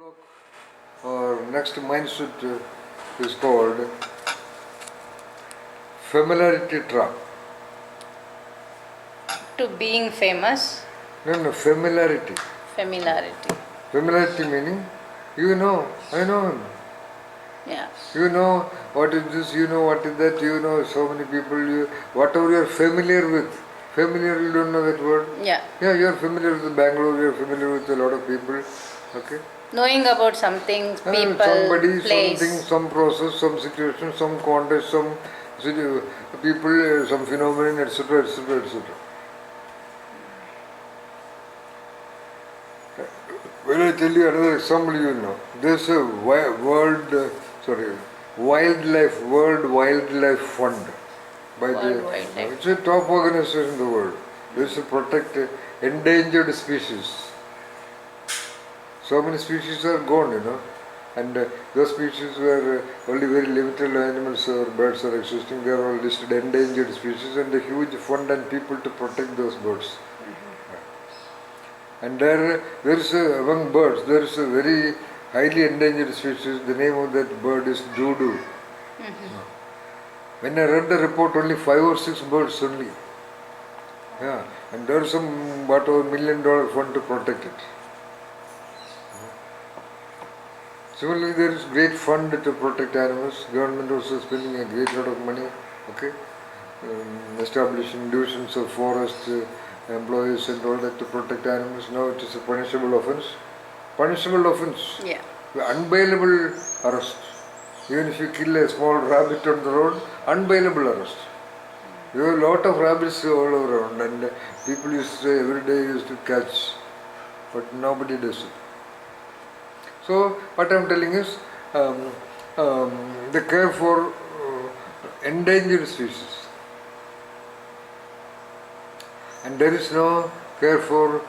block or next mindset is called Familiarity Trap. To being famous. No, familiarity. Familiarity. Familiarity meaning, you know, I know him. Yeah. You know what is this, you know what is that, you know so many people, whatever you are familiar with. Familiar, you don't know that word? Yeah. Yeah, you are familiar with Bangalore, you are familiar with a lot of people. Okay? Knowing about something, people, somebody, place. something, some process, some situation, some context, some people, some phenomenon, etc., etc., etc. When I tell you another example, you know, there's a World Wildlife Fund by World Wildlife. it's a top organization in the world. This to protect endangered species. So many species are gone, you know, and those species where only very limited animals or birds are existing, they are all listed endangered species, and a huge fund and people to protect those birds. And there is among birds, there is a very highly endangered species. The name of that bird is doo-doo. When I read the report, only 5 or 6 birds only. Yeah, and there is some $1 million fund to protect it. Similarly, there is great fund to protect animals. Government also spending a great lot of money. Okay, establishing divisions of forest employees and all that to protect animals. Now it is a punishable offence. Punishable offence. Yeah. Unbailable arrest. Even if you kill a small rabbit on the road, unbailable arrest. There are a lot of rabbits all around, and people used to say every day used to catch, but nobody does it. So what I am telling is the care for endangered species, and there is no care for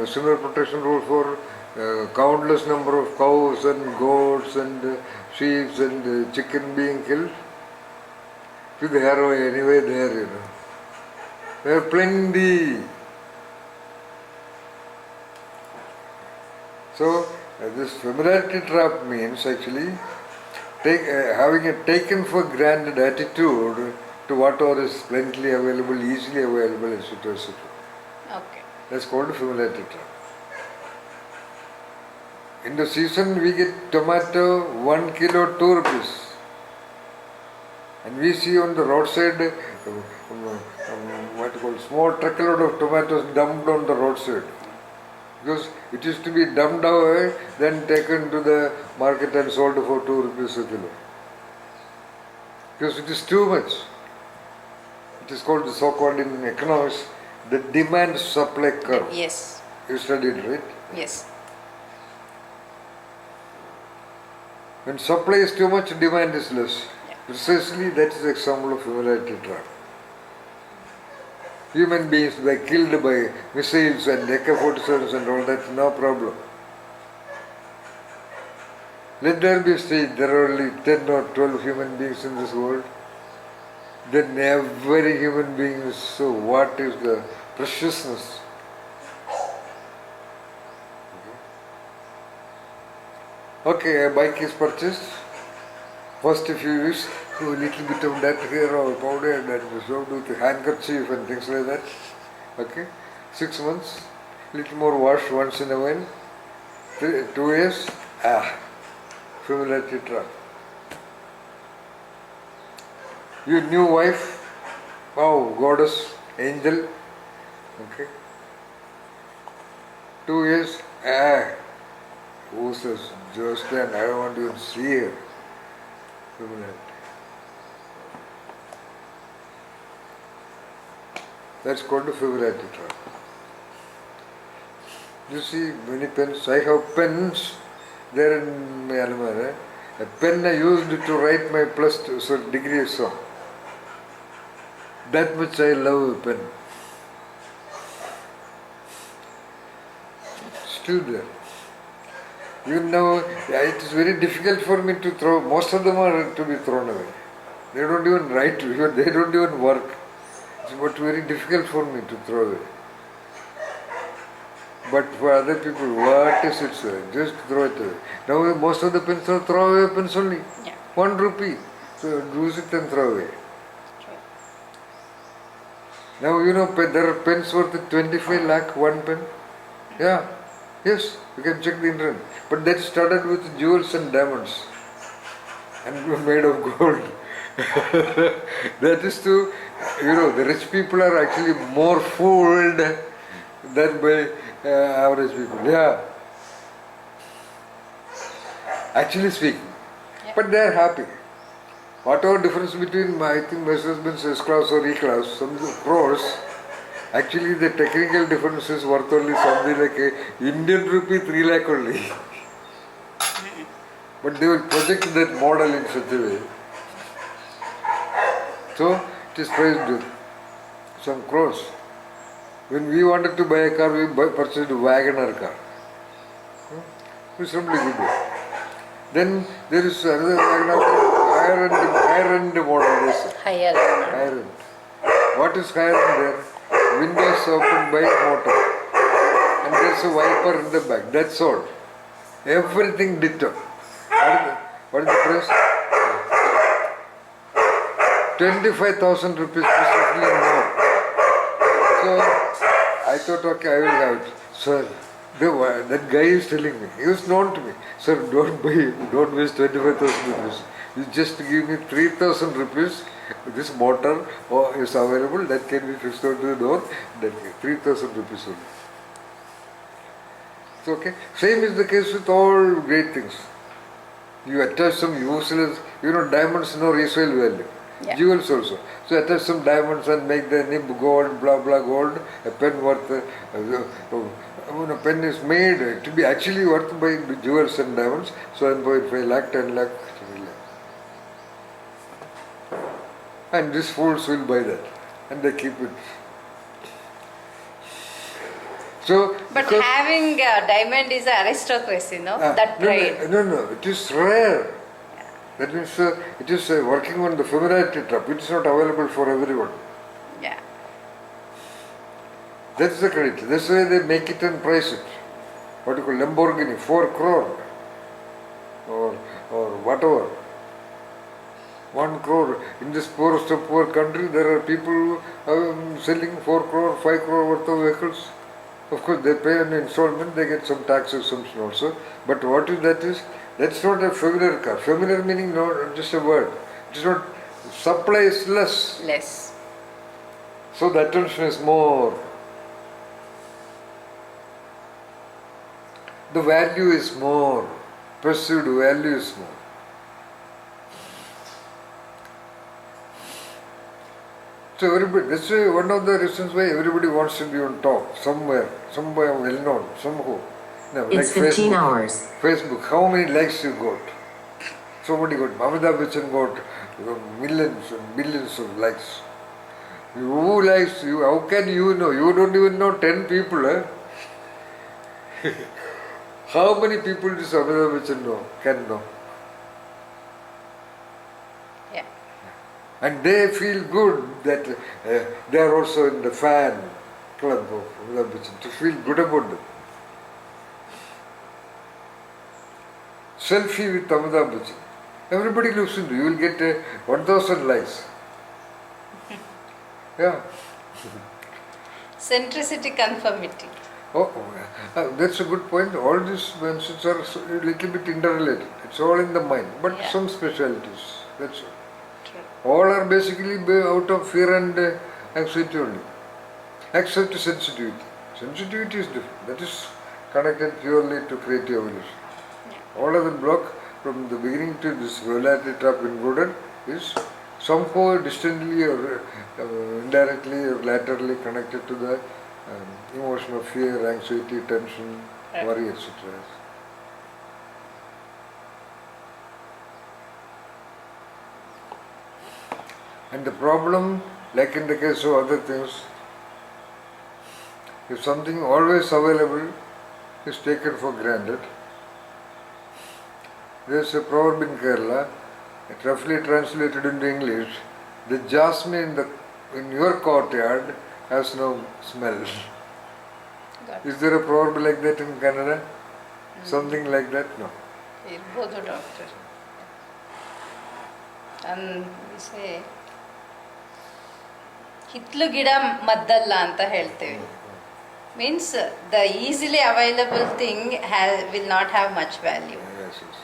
similar protection rule for countless number of cows and goats and sheep and chicken being killed. See, they are anyway there, you know. There are plenty. So this familiarity trap means actually having a taken for granted attitude to whatever is plentifully available, easily available, etc., etc. Okay. That's called familiarity trap. In the season, we get tomato 1 kilo 2 rupees, and we see on the roadside what you call small truckload of tomatoes dumped on the roadside. Because it used to be dumped away, then taken to the market and sold for 2 rupees a kilo. Because it is too much. It is called, so-called in economics, the demand-supply curve. Yes. You studied, right? Yes. When supply is too much, demand is less. Yeah. Precisely that is the example of familiarity trap. Human beings were killed by missiles and AK-47s and all that, no problem. Let there be a stage, there are only 10 or 12 human beings in this world. Then every human being is, so what is the preciousness? Okay, a bike is purchased. First, if you use a little bit of that here or powder and that so do the handkerchief and things like that. Okay, 6 months, little more wash once in a while. 2 years, familiarity trap. Your new wife, wow, goddess, angel. Okay, 2 years, who says just then I don't want to even see her. Familiarity. That's called the familiarity trap. You see many pens. I have pens there in my almara. A pen I used to write my degree exam. That much I love a pen. Still there. Even now, it is very difficult for me to throw. Most of them are to be thrown away. They don't even write, they don't even work. It's very difficult for me to throw away. But for other people, what is it, sir? Just throw it away. Now most of the pens are throwaway pens only. Yeah. 1 rupee. So use it and throw away. True. Now there are pens worth 25 lakh, one pen. Yeah. Yes, you can check the internet. But that started with jewels and diamonds. And were made of gold. That is to, the rich people are actually more fooled than by average people. Yeah. Actually speaking. Yeah. But they are happy. Whatever difference between, I think, Mercedes-Benz S-Class or E-Class, some crores, actually the technical difference is worth only something like a Indian rupee 3 lakh only. But they will project that model in such a way. So it is priced with some crores. When we wanted to buy a car, we purchased a Wagoner car. Reasonably good. Then there is another Wagoner car, higher end model. Higher. Higher end. What is higher end there? Windows opened by motor. And there is a wiper in the back. That's all. Everything ditto. What is the price? 25,000 rupees, possibly more. So I thought, okay, I will have it. Sir, that guy is telling me, he was known to me, sir, don't waste 25,000 rupees. You just give me 3,000 rupees. This motor is available, that can be fixed onto the door. That 3,000 rupees only. It's okay. Same is the case with all great things. You attach some useless, diamonds no resale value. Yeah. Jewels also. So attach some diamonds and make the nib gold, blah blah gold. A pen worth, a pen is made to be actually worth by jewels and diamonds. So 1.5 lakh, 10 lakh, 20 lakh. And these fools will buy that. And they keep it. So, but having a diamond is an aristocracy, no? That pride. No, it is rare. Yeah. That means it is working on the familiarity trap. It is not available for everyone. Yeah. That's the credit. That's why they make it and price it. What you call Lamborghini, 4 crore. Or whatever. 1 crore. In this poorest of poor country, there are people selling 4 crore, 5 crore worth of vehicles. Of course, they pay an installment, they get some tax exemption also. But what is that is? That's not a familiar car. Familiar meaning not just a word. It is not, supply is less. Less. So the attention is more. The value is more. Perceived value is more. So everybody, that's why one of the reasons why everybody wants to be on top, somewhere well known, somehow. No, it's like 15 Facebook. hours. Facebook, how many likes you got? Somebody got, Amitabh Bachchan got millions and billions of likes. Who likes you? How can you know? You don't even know 10 people. Eh? How many people does Amitabh Bachchan know? Can know? Yeah. And they feel good that they are also in the fan club of Amitabh Bachchan, to feel good about them. Selfie with Amitabh Bachchan. Everybody looks into you will get 1,000 likes. Yeah. Centricity, conformity. That's a good point. All these mentions are a little bit interrelated. It's all in the mind, but Yeah. some specialities. That's all. True. All are basically out of fear and anxiety only. Except sensitivity. Sensitivity is different. That is connected purely to creative evolution. Yeah. All other block from the beginning to this familiarity trap included is somehow distantly or indirectly or laterally connected to the emotion of fear, anxiety, tension, Right. worry, etc. And the problem, like in the case of other things, if something always available is taken for granted, there is a proverb in Kerala, roughly translated into English, the jasmine in your courtyard has no smell. Got Is there a proverb like that in Canada? Something like that? No. ಇರ್ಬೋದು doctor. ಸೇ ಹಿತ್ಲು ಗಿಡ ಮದ್ದಲ್ಲ ಅಂತ ಹೇಳ್ತೇವೆ. Means the easily available thing will not have much value. Yes, yes.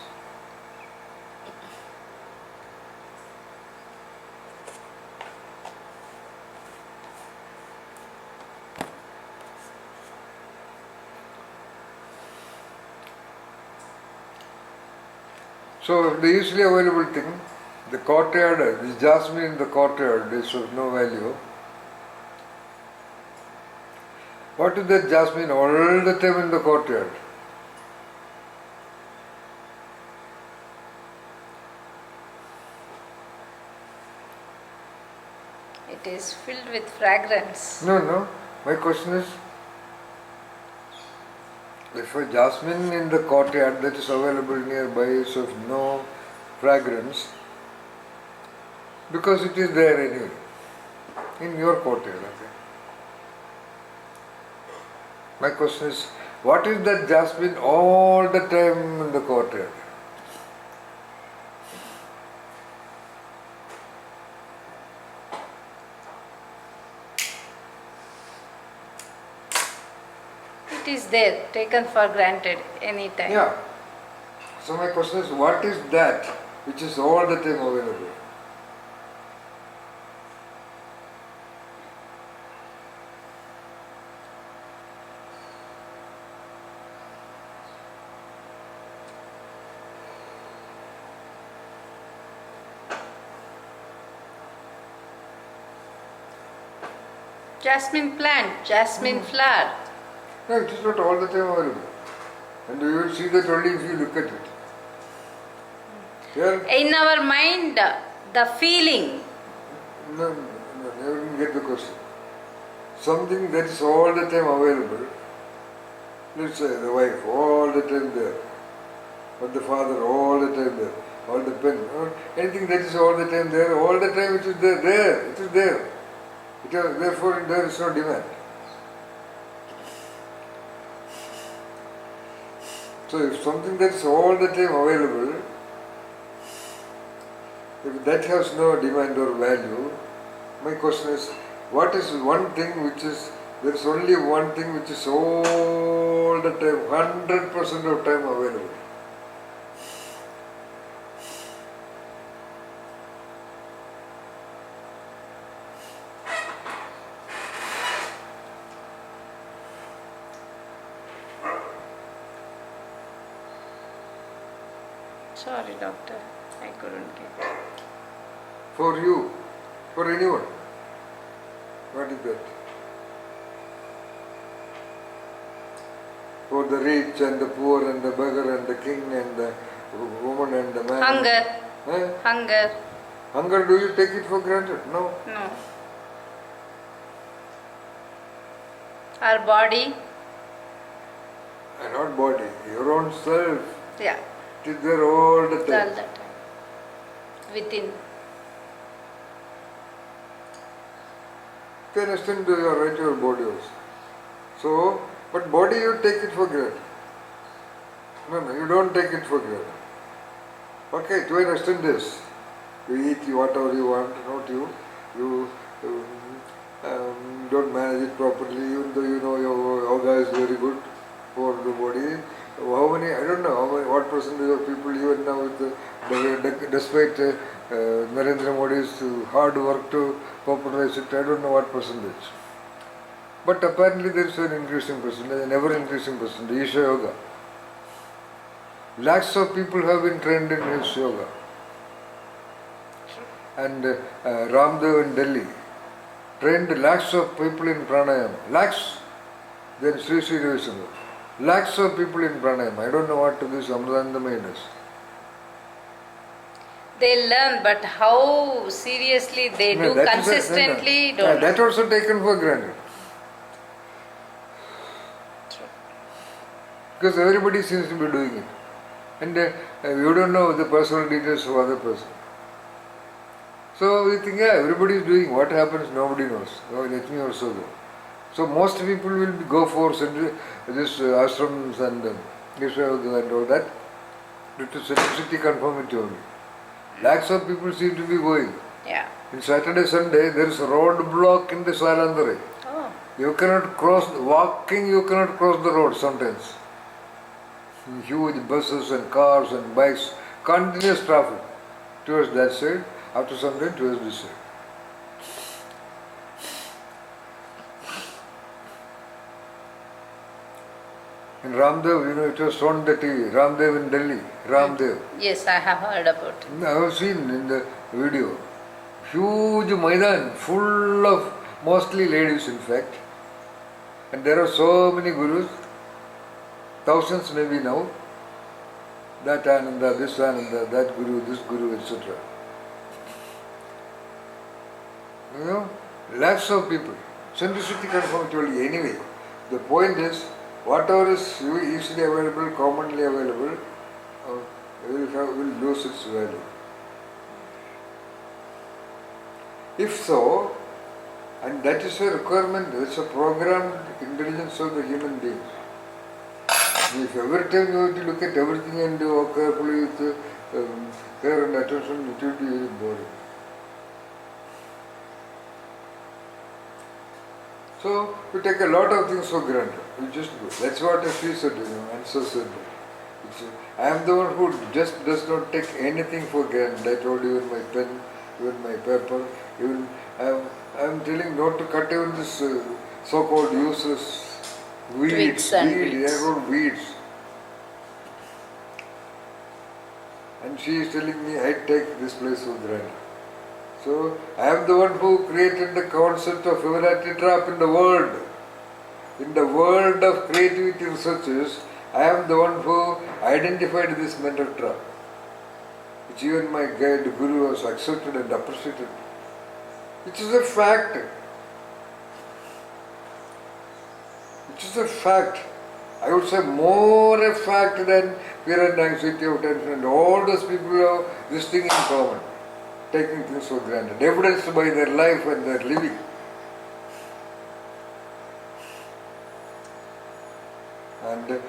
So the easily available thing, the courtyard, the jasmine in the courtyard is of no value. What is that jasmine all the time in the courtyard? It is filled with fragrance. No, no. My question is, if a jasmine in the courtyard that is available nearby is of no fragrance, because it is there anyway, in your courtyard. Okay. My question is, what is that jasmine all the time in the courtyard? It is there, taken for granted anytime. Yeah. So my question is, what is that which is all the time available? Jasmine plant, jasmine flower. No, it is not all the time available. And you will see that only if you look at it. Here, In our mind, the feeling. no, you didn't get the question. Something that is all the time available, let's say the wife, all the time there, or the father, all the time there, or the pen, or anything that is all the time there, all the time it is there, it is there. Therefore there is no demand. So if something that is all the time available, if that has no demand or value, my question is, what is one thing which is, there is only one thing which is all the time, 100% of time available? Sorry, doctor, I couldn't get it. For you, for anyone. What is that? For the rich and the poor and the beggar and the king and the woman and the man. Hunger. Eh? Hunger. Hunger, do you take it for granted? No. No. Our body. And not body, your own self. Yeah. It is there all the All time. the time. Within. To an extent you are right, your body also. So, but body you take it for granted. No, you don't take it for granted. Okay, to an extent yes. You eat whatever you want, not you. You don't manage it properly, even though you know your yoga is very good for the body. How many, I don't know, what percentage of people even now with despite Narendra Modi's hard work to popularize it, I don't know what percentage. But apparently there is an increasing percentage, an ever increasing percentage, Isha Yoga. Lakhs of people have been trained in his yoga. And Ramdev in Delhi trained lakhs of people in pranayama. Lakhs. Then Sri Sri Ravi Shankar. Lakhs of people in pranayama. I don't know what this Amritanandamayi does. They learn, but how seriously they do that is consistently, no. don't. That also taken for granted. True. Because everybody seems to be doing it. And you don't know the personal details of other person. So we think, yeah, everybody is doing. What happens, nobody knows. Oh, let me also go. So most people will go for this ashrams and and all that due to simplicity conformity only. Lakhs of people seem to be going. Yeah. In Saturday, Sunday, there is a roadblock in the Salandare. Oh. You cannot cross, walking you cannot cross the road sometimes. Huge buses and cars and bikes, continuous traffic towards that side, after some time towards this side. In Ramdev, it was shown on the TV, Ramdev in Delhi, Ramdev. Yes, I have heard about it. I have seen in the video. Huge Maidan, full of mostly ladies in fact. And there are so many gurus, thousands maybe now. That Ananda, this Ananda, that Guru, this Guru, etc. Lakhs of people. Centricity conformity only anyway. The point is, whatever is easily available, commonly available, will lose its value. If so, and that is a requirement, it's a programmed intelligence of the human beings. If every time you have to look at everything and do carefully with care and attention, it will be very boring. So we take a lot of things for granted. We just go. That's what she said, answer said. I am the one who just does not take anything for granted. I told you, even my pen, even my paper, even I am telling not to cut even this so-called useless weeds. They are called weeds. And she is telling me I take this place for granted. So I am the one who created the concept of Familiarity Trap in the world. In the world of creativity researches, I am the one who identified this mental trap, which even my guide Guru has accepted and appreciated. Which is a fact. Which is a fact. I would say more a fact than fear and anxiety of tension, and all those people have this thing in common, taking things for granted, evidenced by their life and their living. And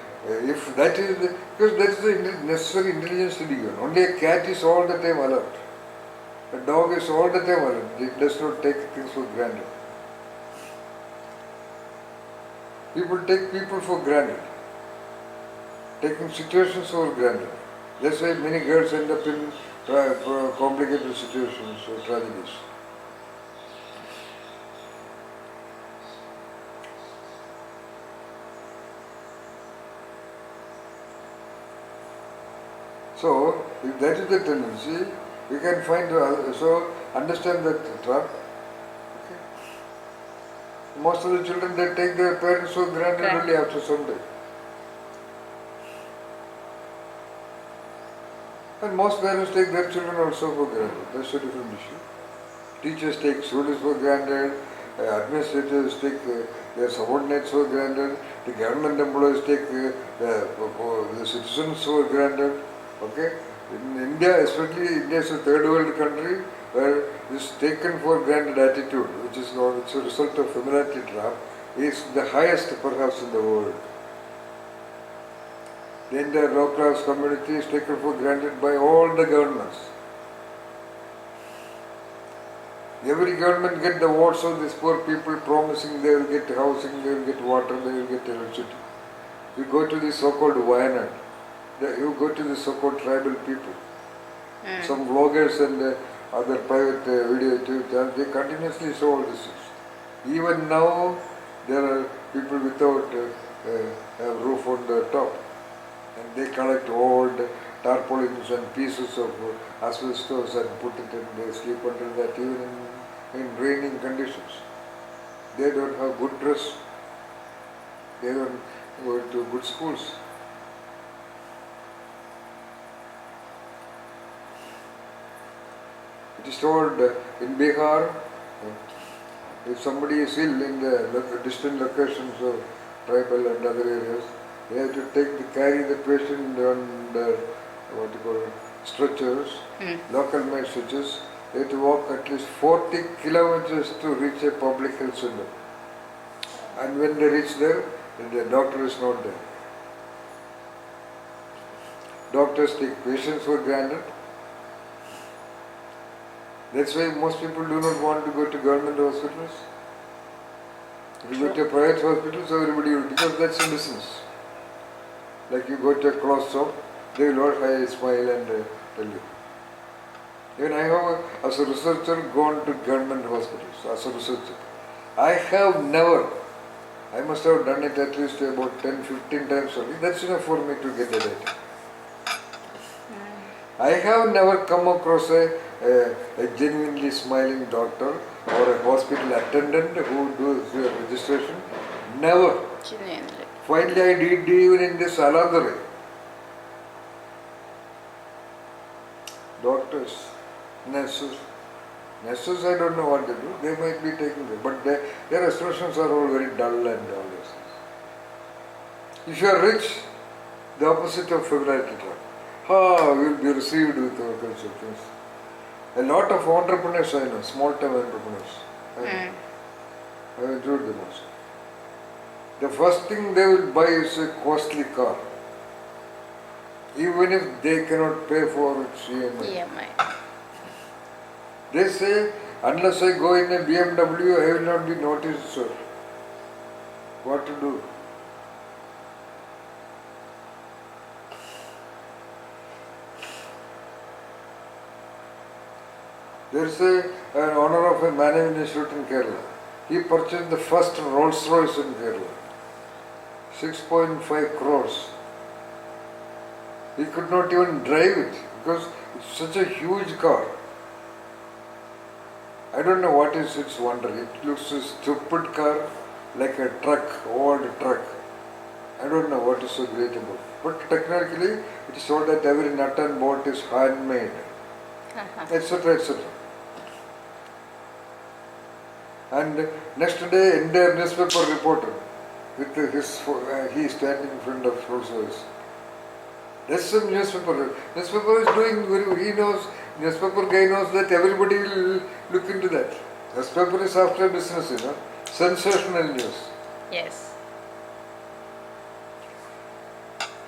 if that is, because that is the necessary intelligence to be given. Only a cat is all the time alert. A dog is all the time alert. It does not take things for granted. People take people for granted, taking situations for granted. That's why many girls end up in complicated situations or tragedies. So, if that is the tendency, we can find, so understand that trap. Okay. Most of the children, they take their parents for granted only after some day. And most parents take their children also for granted. That's a different issue. Teachers take students for granted, administrators take their subordinates for granted, the government employees take the citizens for granted. Okay? In India, especially India is a third world country where this taken for granted attitude, which is a result of familiarity trap, is the highest perhaps in the world. The entire low class community is taken for granted by all the governments. Every government get the votes of these poor people promising they will get housing, they will get water, they will get electricity. You go to the so-called Wayanad, you go to the so-called tribal people. Some vloggers and other private video YouTube channels, they continuously show all this. Even now, there are people without a roof on the top. And they collect old tarpaulins and pieces of asbestos and put it and they sleep under that even in raining conditions. They don't have good dress. They don't go to good schools. It is told in Bihar, if somebody is ill in the distant locations of tribal and other areas, they have to carry the patient on the stretchers, local made stretchers. They have to walk at least 40 kilometers to reach a public health center. And when they reach there, the doctor is not there. Doctors take patients for granted. That's why most people do not want to go to government hospitals. If you go to private hospitals, everybody will, because that's a business. Like you go to a clothes shop, they will not hide, smile and tell you. Even I have, as a researcher, gone to government hospitals as a researcher. I have never, I must have done it at least about 10-15 times only. That's enough for me to get the data. I have never come across a genuinely smiling doctor or a hospital attendant who does registration. Never. Genuinely. Finally, I did even in this Alandare. Doctors, nurses. Nurses, I don't know what they do. They might be taking it, but their expressions are all very dull and all these things. If you are rich, the opposite of familiarity trap. We will be received with all kinds of things. A lot of entrepreneurs I know, small-time entrepreneurs. I have enjoyed them also. The first thing they will buy is a costly car. Even if they cannot pay for its EMI. They say, unless I go in a BMW, I will not be noticed, sir. What to do? There is an owner of a management institute in Kerala. He purchased the first Rolls Royce in Kerala. 6.5 crores. He could not even drive it because it's such a huge car. I don't know what is its wonder. It looks a stupid car, like a truck, old truck. I don't know what is so great about it. But technically, it is told that every nut and bolt is handmade, etc., etc. And next day, entire newspaper reporter with his he is standing in front of Rolls Royce. That's some newspaper. Newspaper is doing very. He knows. Newspaper guy knows that everybody will look into that. Newspaper is after business, sensational news. Yes.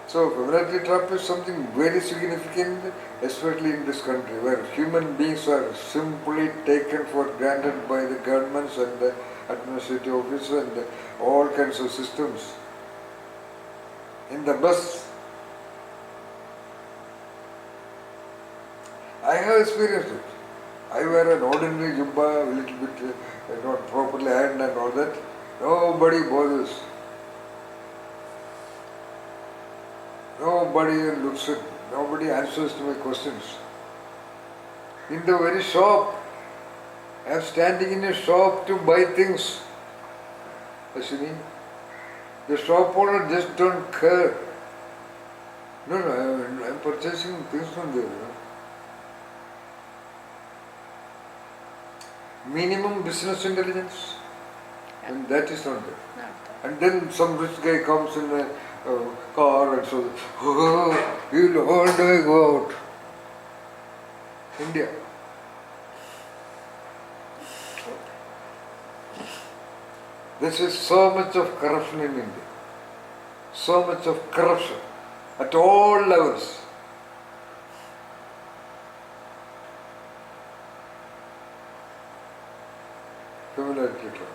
So familiarity trap is something very significant, especially in this country, where human beings are simply taken for granted by the governments and the administrative officers and all kinds of systems. In the bus, I have experienced it. I wear an ordinary jubba, a little bit not properly ironed and all that. Nobody bothers. Nobody looks at me. Nobody answers to my questions. In the very shop, I am standing in a shop to buy things. Ashwini, the shop owner just don't care. No, I am purchasing things from there. Minimum business intelligence, and that is not there. And then some rich guy comes in a car and says, you'll all day go out. India. This is so much of corruption in India. So much of corruption at all levels. Familiarity trap.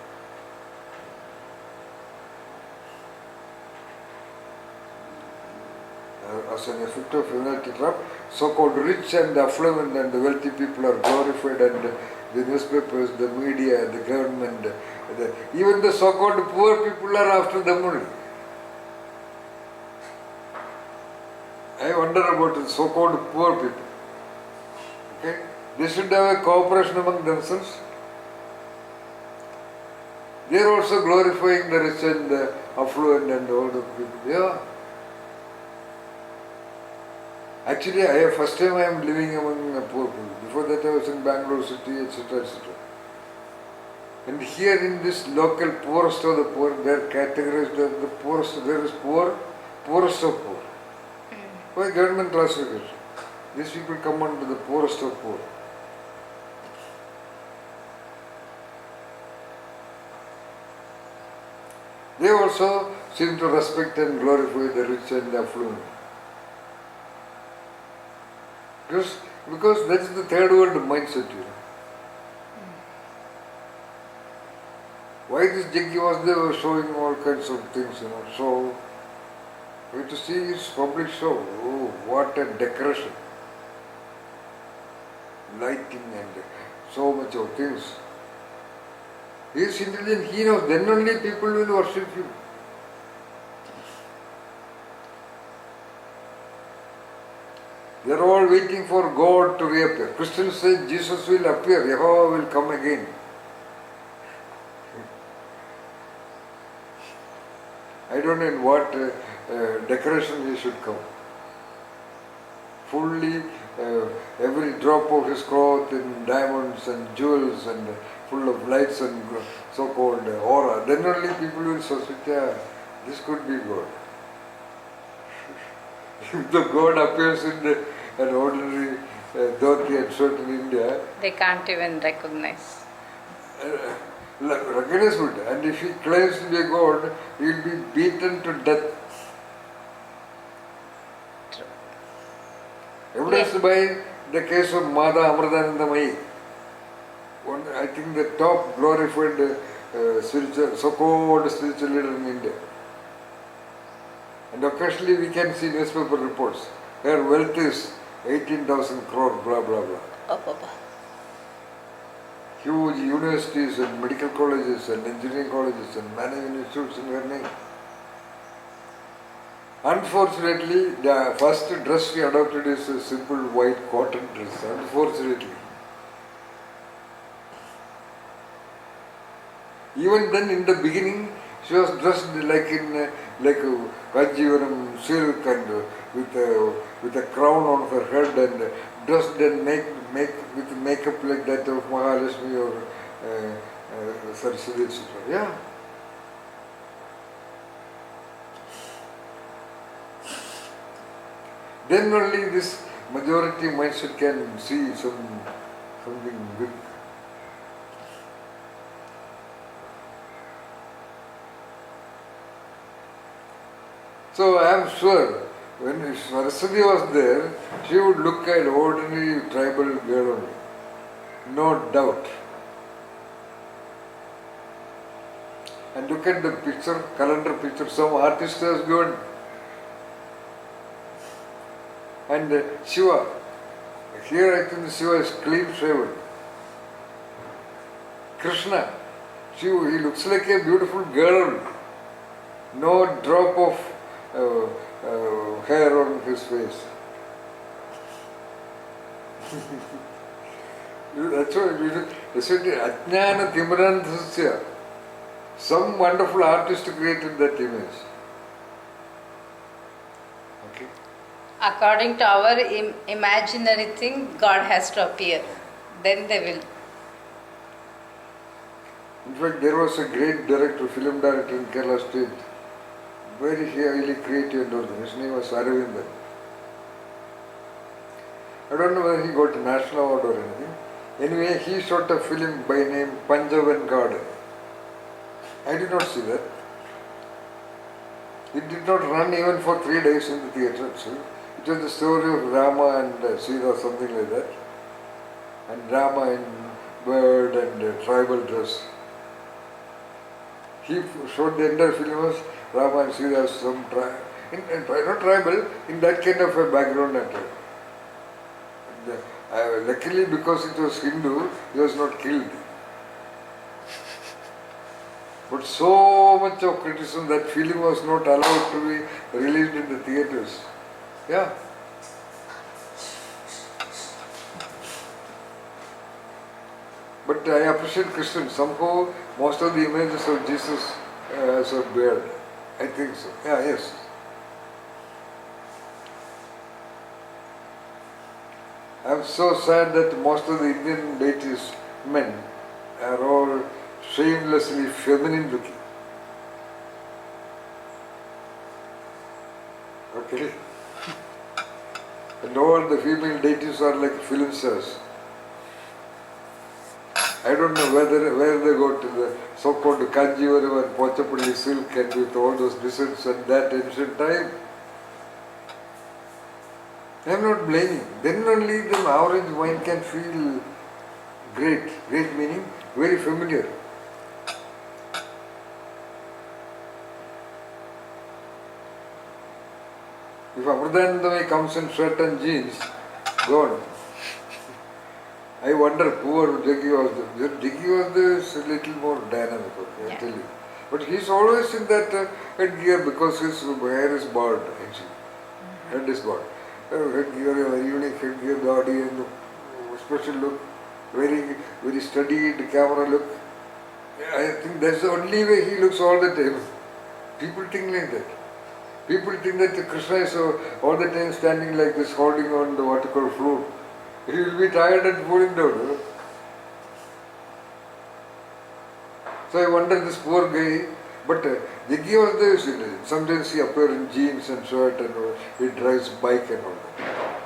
As an effect of familiarity trap, so-called rich and affluent and the wealthy people are glorified, and the newspapers, the media, the government, even the so-called poor people are after them only. I wonder about the so-called poor people. Okay? They should have a cooperation among themselves. They are also glorifying the rich and the affluent and all the people. Yeah. Actually, first time I am living among poor people. Before that I was in Bangalore city, etc., etc. And here in this local poorest of the poor, they are categorized as the poorest. There is poor, poorest of poor. Why government classification? These people come under the poorest of poor. They also seem to respect and glorify the rich and affluent. Because that's the third world mindset. Why this Jaggi was there was showing all kinds of things, So we have to see his public show. Oh, what a decoration. Lighting and so much of things. He is intelligent, he knows, then only people will worship him. They are all waiting for God to reappear. Christians say Jesus will appear, Jehovah will come again. I don't know in what decoration he should come. Fully, every drop of his cloth in diamonds and jewels and full of lights and so-called aura. Then only people will suspect, yeah, this could be God. If the God appears in an ordinary dhoti and shirt in India, They can't even recognize. recognized, and if he claims to be a God, he will be beaten to death. True. Evidenced by the case of Mada Amritanandamayi. I think the top glorified spiritual, so-called spiritual leader in India. And occasionally we can see newspaper reports. Her wealth is 18,000 crore, blah blah blah. Huge universities and medical colleges and engineering colleges and management institutes in her name. Unfortunately, the first dress she adopted is a simple white cotton dress. Unfortunately. Even then, in the beginning, she was dressed like Kanjivaram silk and with a crown on her head and dressed and with makeup like that of Mahalakshmi or Saraswati, etc. Yeah. Then only this majority mindset can see something big. So I am sure when Saraswati was there, she would look at ordinary tribal girl only. No doubt. And look at the picture, calendar picture, some artist has given. And Shiva, here I think Shiva is clean shaven. Krishna, Shiva, he looks like a beautiful girl. No drop of hair on his face. That's why they said Ajnana Timranthasya. Some wonderful artist created that image. Okay. According to our imaginary thing, God has to appear. Then they will. In fact, there was a great director, film director in Kerala State, very highly creative and original. His name was Aravindan. I don't know whether he got a national award or anything. Anyway, he shot a film by name Panjavan Garden. I did not see that. It did not run even for 3 days in the theatre itself. It was the story of Rama and Sita, something like that. And Rama in bird and tribal dress. He showed the entire film as Rama and Sita as some not tribal, in that kind of a background. Luckily, because it was Hindu, he was not killed. But so much of criticism, that film was not allowed to be released in the theatres. Yeah. But I appreciate Christians. Somehow, most of the images of Jesus as a beard. I think so. Yeah, yes. I am so sad that most of the Indian deities, men, are all shamelessly feminine looking. Okay? And all the female deities are like film stars. I don't know where they got the so-called Kanjivaram and Pochapalli silk and with all those deserts and that ancient time. I am not blaming. Then only the average mind can feel great. Great meaning very familiar. If Amritanandamai comes in shirt and jeans, gone. I wonder, poor Jaggi was a little more dynamic, okay, I tell you. But he's always in that headgear because his hair is bald, actually. Head is bald. Headgear, very unique headgear, body and special look, very studied camera look. I think that's the only way he looks all the time. People think like that. People think that Krishna is all the time standing like this, holding on the what you call flute. He will be tired and falling down. So I wonder this poor guy, but Jaggi was there. Sometimes he appears in jeans and shirt and he drives bike and all that.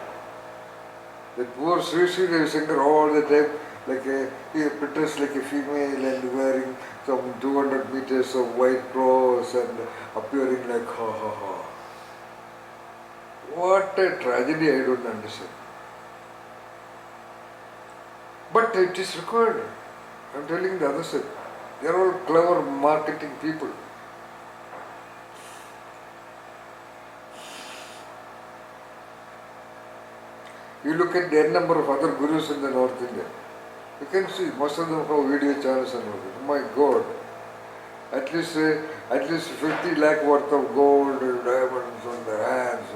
That poor Sri Sri Ravi Shankar all the time, he dressed like a female and wearing some 200 meters of white clothes and appearing like ha ha ha. What a tragedy, I don't understand. But it is required. I am telling the other side. They are all clever marketing people. You look at the number of other gurus in the North India. You can see most of them have video channels and all that. Oh my God. At least 50 lakh worth of gold, diamonds on their hands,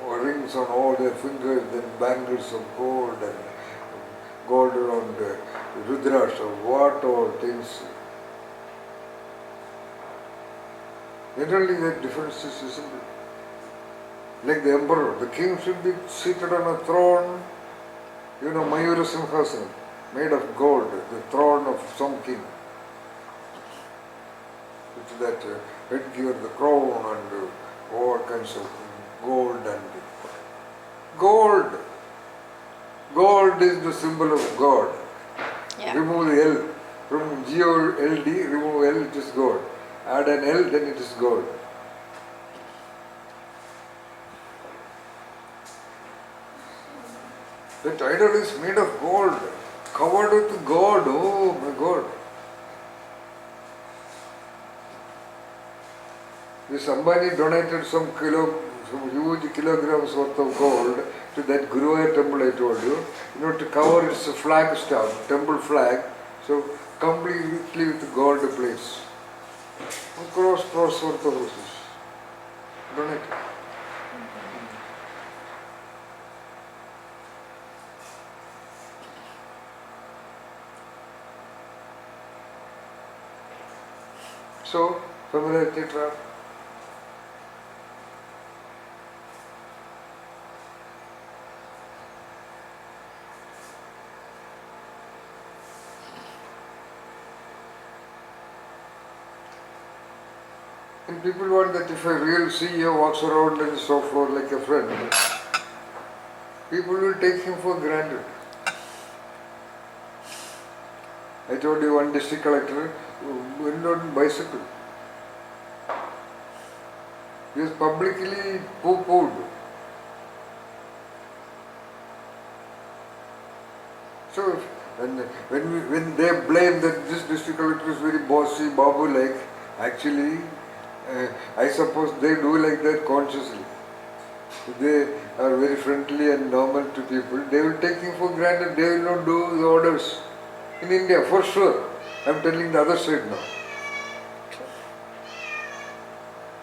or rings on all their fingers, then bangles of gold and gold around Rudras or what all things. Generally the difference is simple. Like the emperor, the king should be seated on a throne, Mayura Simhasana, made of gold, the throne of some king. With that headgear, the crown and all kinds of gold and gold. Gold is the symbol of God. Yeah. Remove the L. From G-O-L-D, remove L, it is gold. Add an L, then it is gold. That idol is made of gold, covered with gold. Oh my God. This Ambani donated some huge kilograms worth of gold to that Guruvayur temple I told you, to cover its flag staff, temple flag, so completely with gold plates. Crores worth of roses. Donated. So, Familiarity Trap. And people want that if a real CEO walks around on the shop floor like a friend, people will take him for granted. I told you one district collector went on bicycle. He was publicly poo-pooed. So when they blame that this district collector is very bossy, Babu-like, actually I suppose they do like that consciously. If they are very friendly and normal to people, they will take him for granted, they will not do the orders. In India, for sure. I am telling the other side now.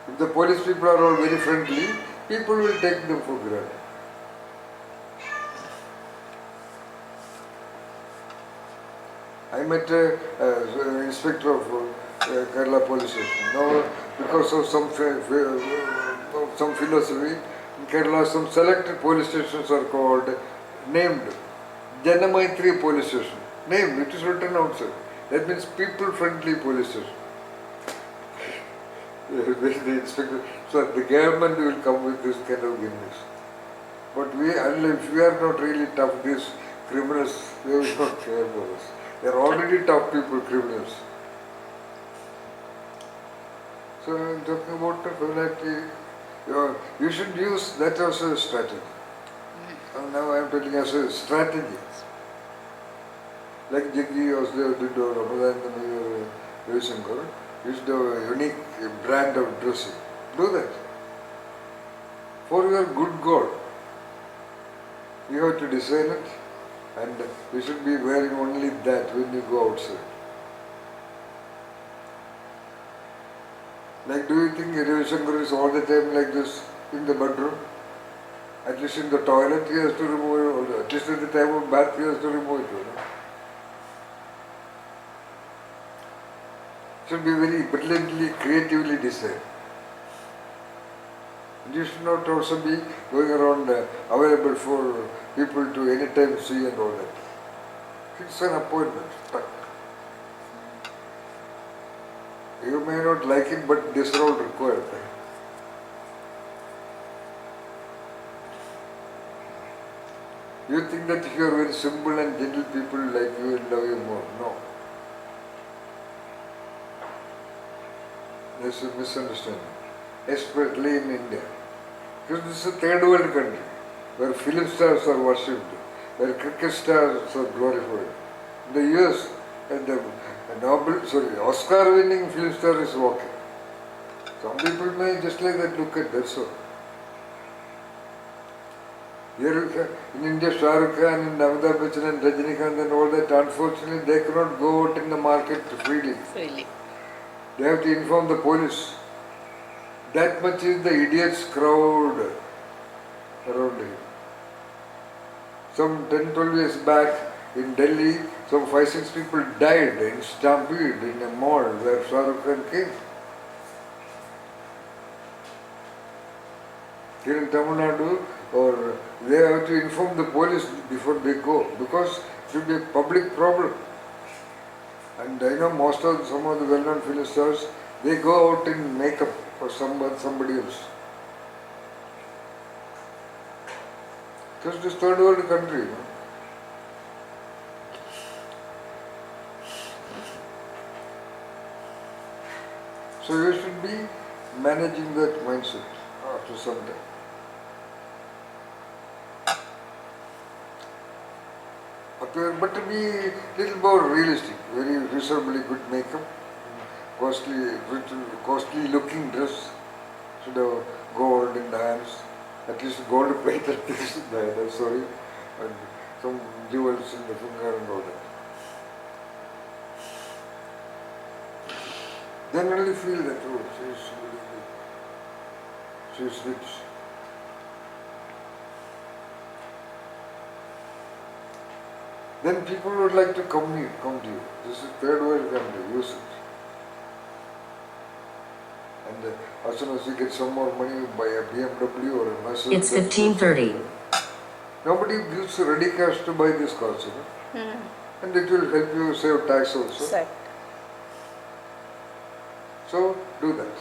If the police people are all very friendly, people will take them for granted. I met an inspector of Kerala police station. Now, because of some philosophy, in Kerala some selected police stations are called, named Janamaitri police station. Named, it is written outside. That means people-friendly police station. The inspector, so the government will come with this kind of gimmicks. But if we are not really tough, these criminals, they will not care for us. They are already top people, criminals. So I'm talking about the familiarity. You should use that as a strategy. And now I'm telling as a strategy. Like Jaggi also did Ramadan the New Year Ravishankar, used a unique brand of dressing. Do that. For your good God. You have to design it and you should be wearing only that when you go outside. Like, do you think Ravishankar is all the time like this in the bedroom? At least in the toilet he has to remove it, or at least at the time of bath he has to remove it. Should be very brilliantly, creatively designed. You should not also be going around available for people to anytime see and all that. It's an appointment. Tuck. You may not like it, but this is all required. You think that if you are very simple and gentle people like you will love you more. No. There's a misunderstanding, especially in India. Because this is a third world country where film stars are worshipped, where cricket stars are glorified. In the US, and the Oscar winning film star is okay. Some people may just like that look at that, so. Here in India, Shah Rukh Khan and Amitabh Bachchan and Rajinikanth and all that, unfortunately, they cannot go out in the market freely. They have to inform the police. That much is the idiots crowd around him. Some 10-12 years back in Delhi, some 5-6 people died in stampede in a mall where Shah Rukh Khan came. Here in Tamil Nadu, or they have to inform the police before they go because it will be a public problem. And I know some of the well-known film stars, they go out in makeup for somebody else. Because this third world country, So you should be managing that mindset after some time. But to be little more realistic, very reasonably good makeup, costly looking dress, should have gold in the hands, at least gold plated things in the hand, I'm sorry, and some jewels in the finger and all that. Then only feel that, oh, she's rich. Then people would like to come to you. This is third world country, use it. And as soon as you get some more money, you buy a BMW or a Mercedes. It's 15:30. Nobody gives ready cash to buy this cars, And it will help you save tax also. Exactly. So do that.